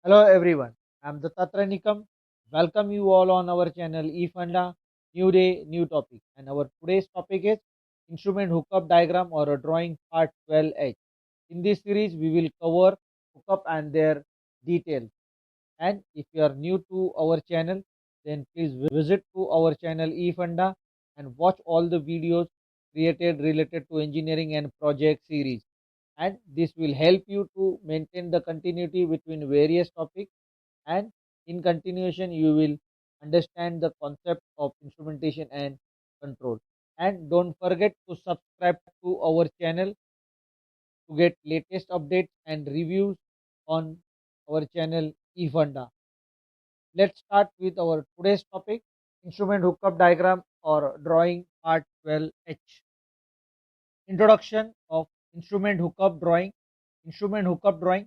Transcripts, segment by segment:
Hello everyone, I'm Dattatreya Nikam. Welcome you all on our channel eFunda. New day, new topic. And our today's topic is instrument hookup diagram or a drawing part 12H. In this series, we will cover hookup and their details. And if you are new to our channel, then please visit to our channel eFunda and watch all the videos created related to engineering and project series, and this will help you to maintain the continuity between various topics, and in continuation you will understand the concept of instrumentation and control. And don't forget to subscribe to our channel to get latest updates and reviews on our channel eFunda. Let's start with our today's topic, instrument hookup diagram or drawing part 12H. Introduction of instrument hookup drawing. Instrument hookup drawing.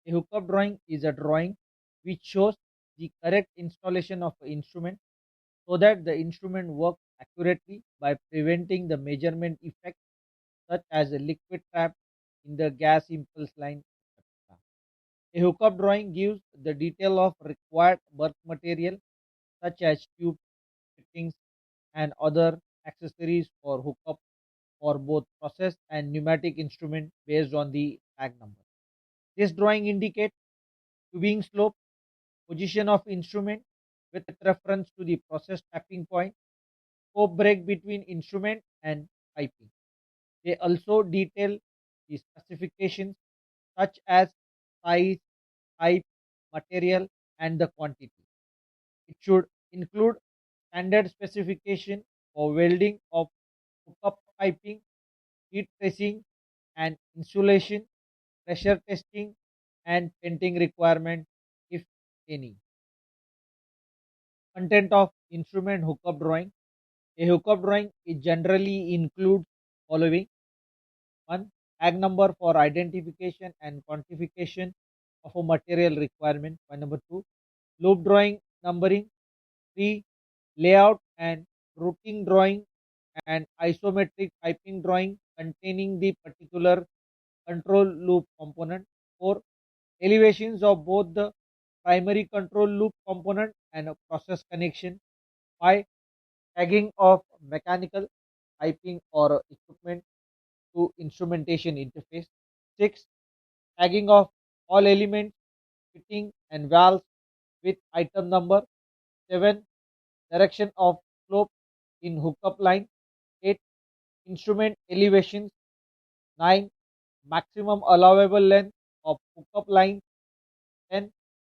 A hookup drawing is a drawing which shows the correct installation of an instrument so that the instrument works accurately by preventing the measurement effects such as a liquid trap in the gas impulse line, etc. A hookup drawing gives the detail of required work material such as tube fittings and other accessories for hookup for both process and pneumatic instrument based on the tag number. This drawing indicates tubing slope, position of instrument with reference to the process tapping point, scope break between instrument and piping. They also detail the specifications such as size, type, material, and the quantity. It should include standard specification for welding of hookup piping, heat tracing and insulation, pressure testing, and painting requirement if any. Content of instrument hookup drawing. A hookup drawing is generally includes following: 1. Tag number for identification and quantification of a material requirement. Point number 2. Loop drawing numbering. 3. Layout and routing drawing and isometric piping drawing containing the particular control loop component. 4. Elevations of both the primary control loop component and a process connection. 5. Tagging of mechanical piping or equipment to instrumentation interface. 6. Tagging of all elements, fitting and valves with item number. 7. Direction of slope in hookup line. 8. Instrument elevations. 9. Maximum allowable length of hookup line. 10.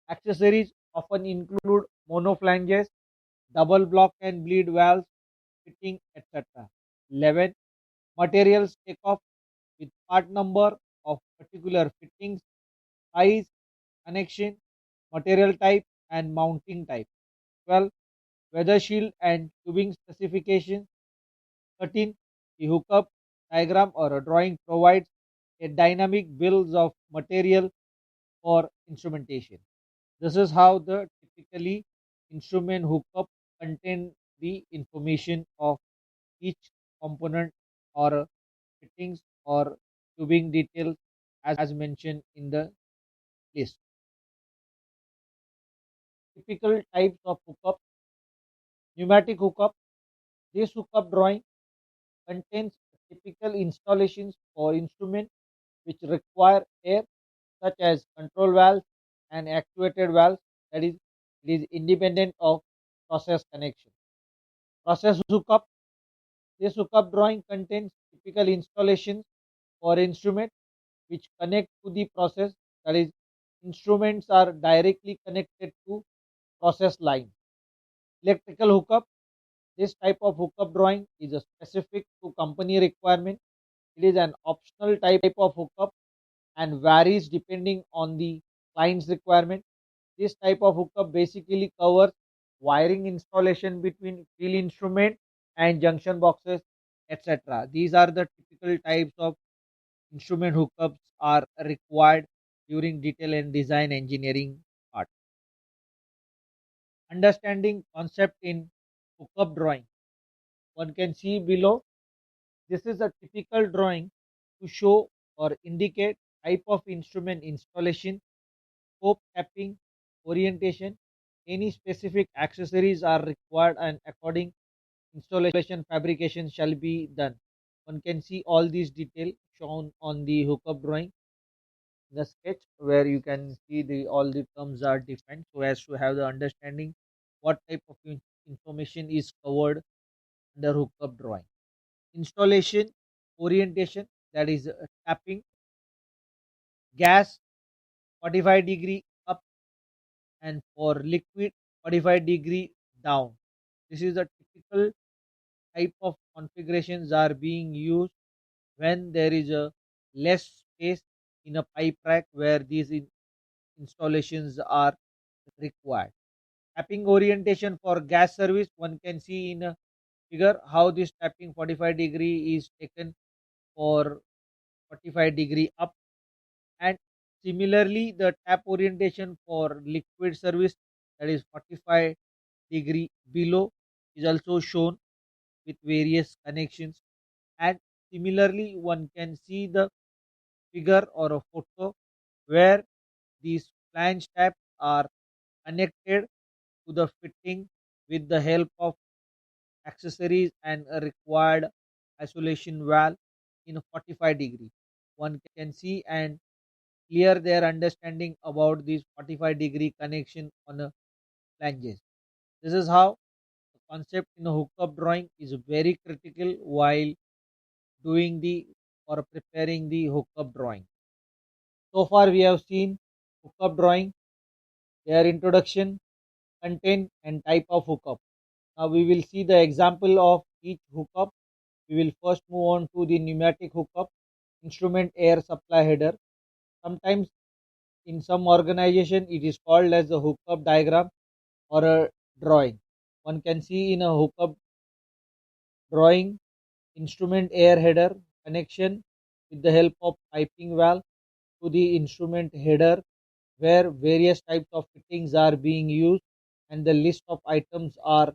Accessories often include monoflanges, double block and bleed valves, fitting, etc. 11. Materials takeoff with part number of particular fittings, size, connection, material type, and mounting type. 12. Weather shield and tubing specifications. 13. The hookup diagram or a drawing provides a dynamic bills of material for instrumentation. This is how the typically instrument hookup contain the information of each component or fittings or tubing details as mentioned in the list. Typical types of hookup. Pneumatic hookup. This hookup drawing contains typical installations for instruments which require air, such as control valves and actuated valves, that is, it is independent of process connection. Process hookup. This hookup drawing contains typical installations for instruments which connect to the process, that is, instruments are directly connected to process line. Electrical hookup. This type of hookup drawing is a specific to company requirement. It is an optional type of hookup and varies depending on the client's requirement. This type of hookup basically covers wiring installation between field instrument and junction boxes, etc. These are the typical types of instrument hookups are required during detail and design engineering part. Understanding concept in hookup drawing. One can see below. This is a typical drawing to show or indicate type of instrument installation scope, tapping, orientation, any specific accessories are required and according installation fabrication shall be done. One can see all these details shown on the hookup drawing, the sketch, where you can see the all the terms are defined so as to have the understanding what type of information is covered under hookup drawing. Installation, orientation, that is tapping, gas 45-degree up, and for liquid 45-degree down. This is a typical type of configurations are being used when there is a less space in a pipe rack where these installations are required. Tapping orientation for gas service, one can see in a figure how this tapping 45-degree is taken for 45-degree up, and similarly the tap orientation for liquid service, that is 45-degree below, is also shown with various connections. And similarly one can see the figure or a photo where these flange taps are connected to the fitting with the help of accessories and a required isolation valve in a 45-degree. One can see and clear their understanding about this 45-degree connection on a flanges. This is how the concept in a hookup drawing is very critical while doing the or preparing the hookup drawing. So far we have seen hookup drawing, their introduction, content and type of hookup. Now we will see the example of each hookup. We will first move on to the pneumatic hookup, instrument air supply header. Sometimes in some organization it is called as a hookup diagram or a drawing. One can see in a hookup drawing instrument air header connection with the help of piping valve to the instrument header where various types of fittings are being used and the list of items are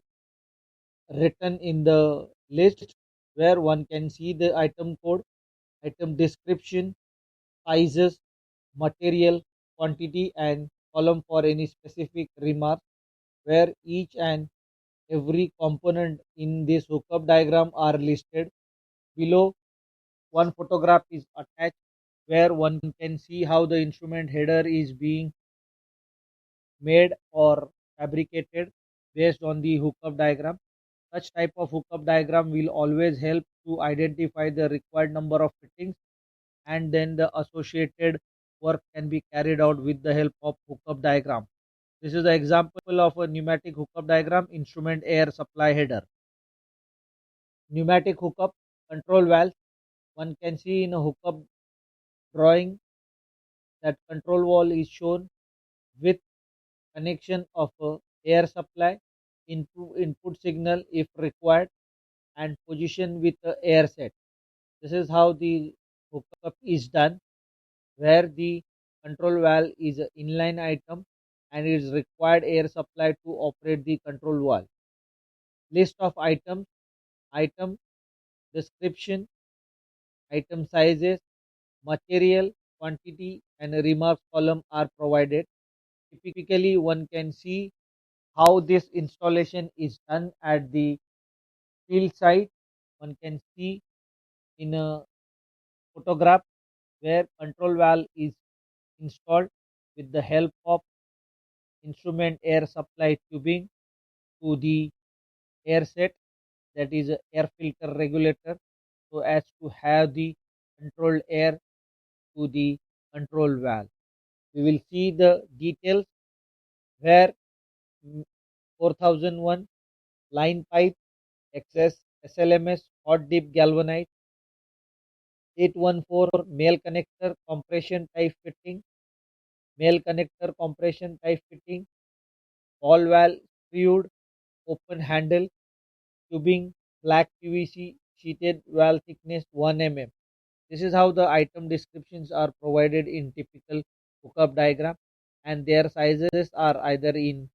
written in the list where one can see the item code, item description, sizes, material, quantity and column for any specific remark where each and every component in this hookup diagram are listed. Below, one photograph is attached where one can see how the instrument header is being made or fabricated based on the hookup diagram. Such type of hookup diagram will always help to identify the required number of fittings and then the associated work can be carried out with the help of hookup diagram. This is the example of a pneumatic hookup diagram, instrument air supply header. Pneumatic hookup control valve. One can see in a hookup drawing that control valve is shown with connection of a air supply, input signal if required, and position with the air set. This is how the hookup is done, where the control valve is an inline item and it is required air supply to operate the control valve. List of items, item description, item sizes, material, quantity, and remarks column are provided. Typically, one can see how this installation is done at the field site. One can see in a photograph where control valve is installed with the help of instrument air supply tubing to the air set, that is a air filter regulator, so as to have the controlled air to the control valve. We will see the details where 4001 line pipe, XS, SLMS, hot dip galvanized, 814 male connector compression type fitting, male connector compression type fitting, ball valve screwed, open handle, tubing, black PVC, sheeted valve thickness 1 mm. This is how the item descriptions are provided in typical hookup diagram and their sizes are either in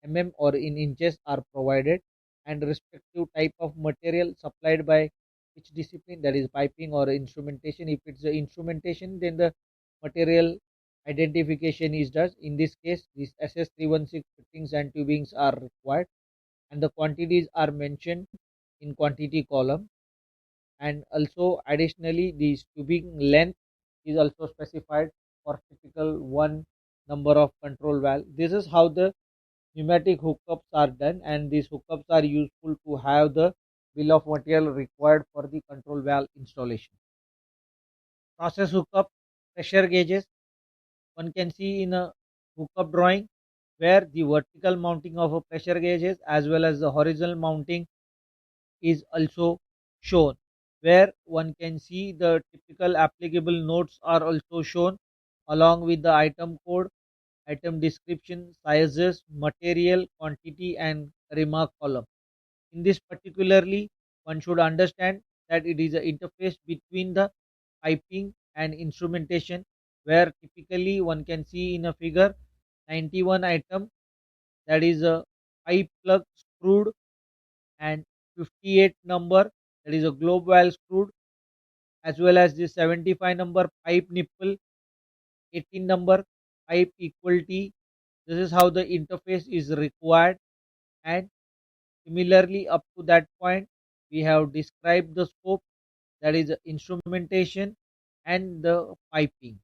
mm or in inches are provided and respective type of material supplied by which discipline, that is piping or instrumentation. If it's the instrumentation then the material identification is done. In this case, these SS316 fittings and tubings are required, and the quantities are mentioned in quantity column. And also additionally, the tubing length is also specified for typical one number of control valve. This is how the pneumatic hookups are done, and these hookups are useful to have the bill of material required for the control valve installation. Process hookup, pressure gauges. One can see in a hookup drawing where the vertical mounting of a pressure gauges as well as the horizontal mounting is also shown, where one can see the typical applicable notes are also shown along with the item code, item description, sizes, material, quantity, and remark column. In this particularly, one should understand that it is an interface between the piping and instrumentation, where typically one can see in a figure 91 item, that is a pipe plug screwed, and 58 number, that is a globe valve screwed, as well as the 75 number pipe nipple, 18 number pipe equal T. This is how the interface is required, and similarly up to that point we have described the scope, that is the instrumentation and the piping.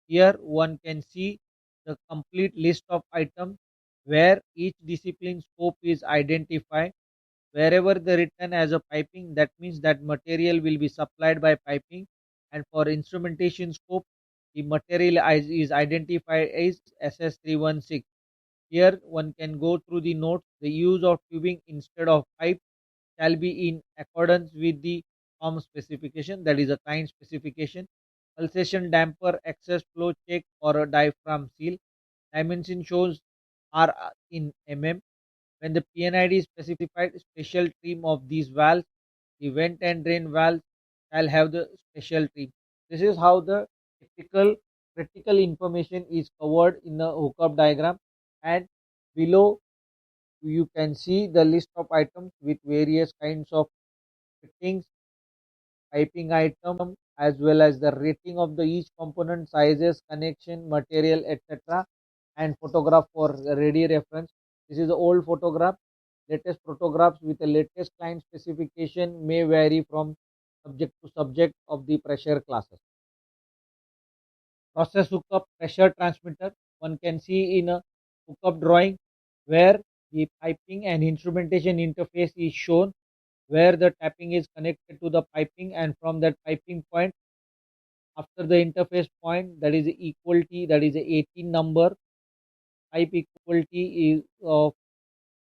Here one can see the complete list of items where each discipline scope is identified. Wherever the written as a piping, that means that material will be supplied by piping, and for instrumentation scope, the material is identified as SS316. Here one can go through the notes. The use of tubing instead of pipe shall be in accordance with the form specification, that is a client specification. Pulsation damper, excess flow check, or a diaphragm seal. Dimension shows are in mm. When the PNID is specified, special trim of these valves, the vent and drain valves shall have the special trim. This is how the typical critical information is covered in the hookup diagram, and below you can see the list of items with various kinds of fittings, piping item, as well as the rating of the each component, sizes, connection, material, etc., and photograph for ready reference. This is the old photograph. Latest photographs with the latest client specification may vary from subject to subject of the pressure classes. Process hookup, pressure transmitter. One can see in a hookup drawing where the piping and instrumentation interface is shown, where the tapping is connected to the piping, and from that piping point, after the interface point, that is equal T, that is a 18 number pipe equal T is of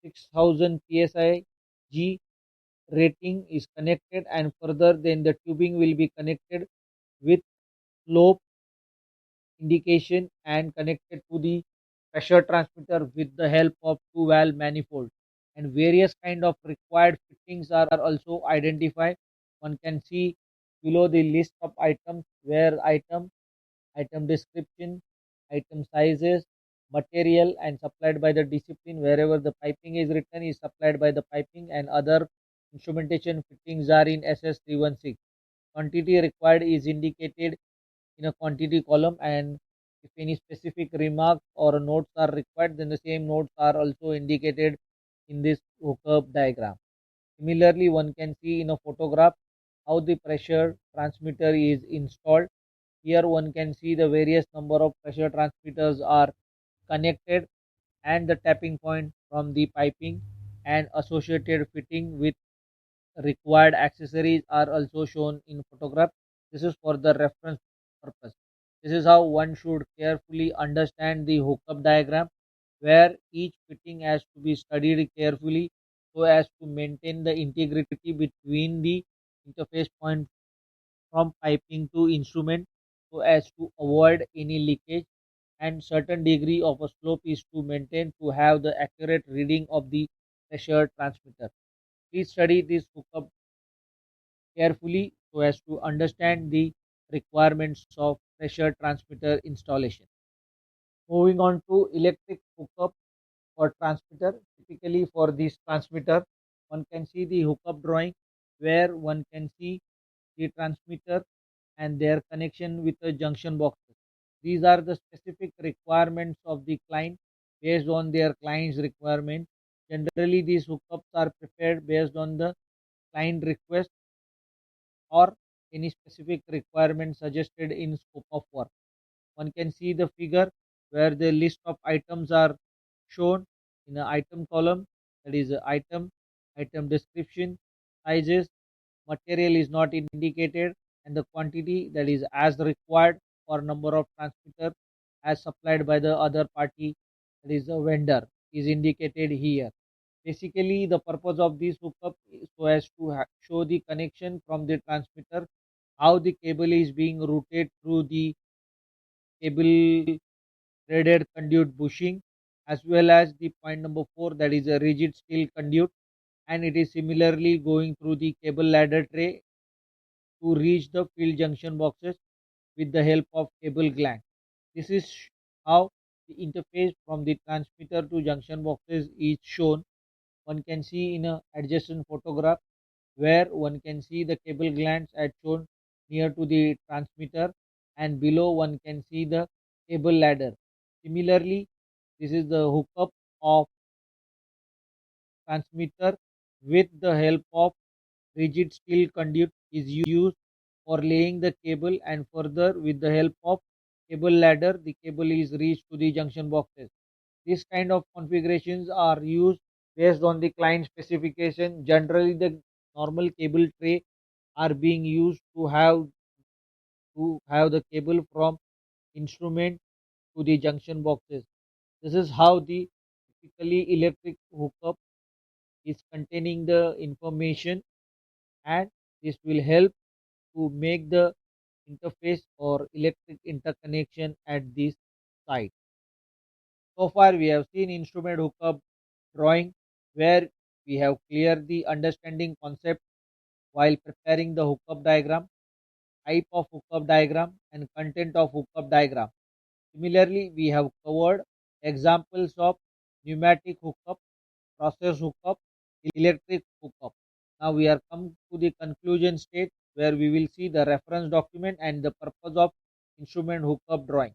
6000 psi G rating is connected, and further then the tubing will be connected with slope indication and connected to the pressure transmitter with the help of two valve manifold, and various kind of required fittings are also identified. One can see below the list of items where item description, item sizes, material, and supplied by the discipline. Wherever the piping is written is supplied by the piping, and other instrumentation fittings are in SS316. Quantity required is indicated in a quantity column, and if any specific remarks or notes are required, then the same notes are also indicated in this hookup diagram. Similarly, one can see in a photograph how the pressure transmitter is installed. Here one can see the various number of pressure transmitters are connected, and the tapping point from the piping and associated fitting with required accessories are also shown in photograph. This is for the reference purpose. This is how one should carefully understand the hookup diagram, where each fitting has to be studied carefully so as to maintain the integrity between the interface point from piping to instrument, so as to avoid any leakage, and certain degree of a slope is to maintain to have the accurate reading of the pressure transmitter. Please study this hookup carefully so as to understand the requirements of pressure transmitter installation. Moving on to electric hookup for transmitter. Typically for this transmitter, one can see the hookup drawing where one can see the transmitter and their connection with the junction boxes. These are the specific requirements of the client based on their client's requirement. Generally, these hookups are prepared based on the client request or any specific requirement suggested in scope of work. One can see the figure where the list of items are shown in the item column, that is item, item description, sizes, material is not indicated, and the quantity, that is as required, for number of transmitter as supplied by the other party, that is the vendor, is indicated here. Basically, the purpose of this hookup is so as to show the connection from the transmitter, how the cable is being routed through the cable threaded conduit bushing, as well as the point number 4, that is a rigid steel conduit, and it is similarly going through the cable ladder tray to reach the field junction boxes with the help of cable gland. This is how the interface from the transmitter to junction boxes is shown. One can see in a adjacent photograph where one can see the cable glands as shown near to the transmitter, and below one can see the cable ladder. Similarly, this is the hookup of transmitter with the help of rigid steel conduit is used for laying the cable, and further with the help of cable ladder the cable is reached to the junction boxes. This kind of configurations are used based on the client specification. Generally, the normal cable tray are being used to have the cable from instrument to the junction boxes. This is how the typically electric hookup is containing the information, and this will help to make the interface or electric interconnection at this site. So far, we have seen instrument hookup drawing where we have cleared the understanding concept while preparing the hookup diagram, type of hookup diagram, and content of hookup diagram. Similarly, we have covered examples of pneumatic hookup, process hookup, electric hookup. Now we are come to the conclusion stage where we will see the reference document and the purpose of instrument hookup drawing.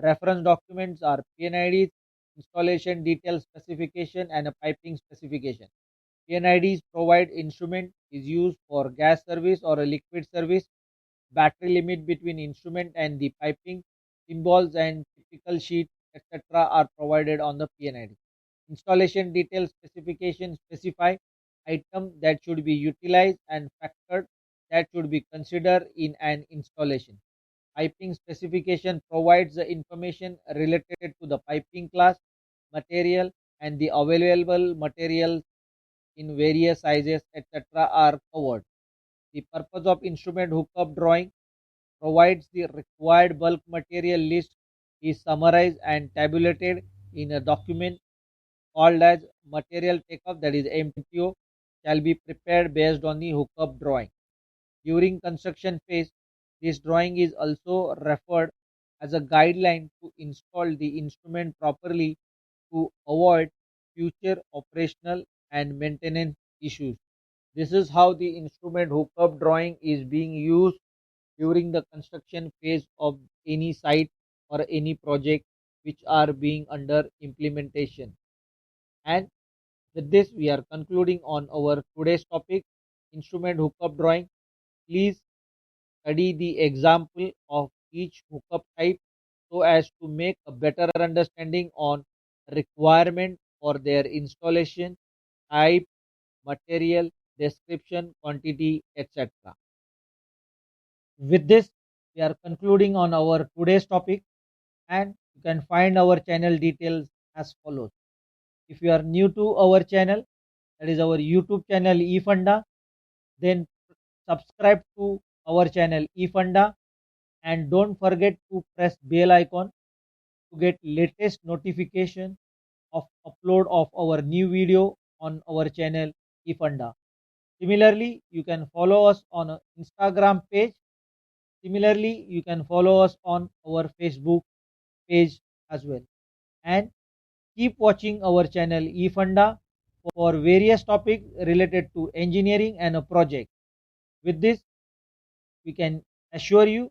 Reference documents are PNIDs, installation detail specification, and a piping specification. PNIDs provide instrument is used for gas service or a liquid service. Battery limit between instrument and the piping, symbols and typical sheet, etc. are provided on the PNID. Installation detail specification specify item that should be utilized and factored that should be considered in an installation. Piping specification provides the information related to the piping class, material, and the available materials in various sizes, etc. are covered. The purpose of instrument hookup drawing provides the required bulk material list is summarized and tabulated in a document called as material takeoff, that is MTO, shall be prepared based on the hookup drawing. During construction phase, this drawing is also referred as a guideline to install the instrument properly to avoid future operational and maintenance issues. This is how the instrument hookup drawing is being used during the construction phase of any site or any project which are being under implementation. And with this, we are concluding on our today's topic, instrument hookup drawing. Please study the example of each hookup type so as to make a better understanding on requirement for their installation, type, material, description, quantity, etc. With this, we are concluding on our today's topic, and you can find our channel details as follows. If you are new to our channel, that is our YouTube channel eFunda, then subscribe to our channel eFunda, and don't forget to press bell icon to get latest notification of upload of our new video on our channel eFunda. Similarly, you can follow us on a Instagram page. Similarly, you can follow us on our Facebook page as well. And keep watching our channel eFunda for various topics related to engineering and a project. With this, we can assure you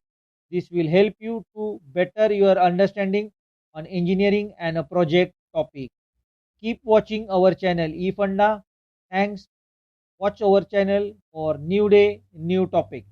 This will help you to better your understanding on engineering and a project topic. Keep watching our channel eFunda. Thanks. Watch our channel for new day, new topic.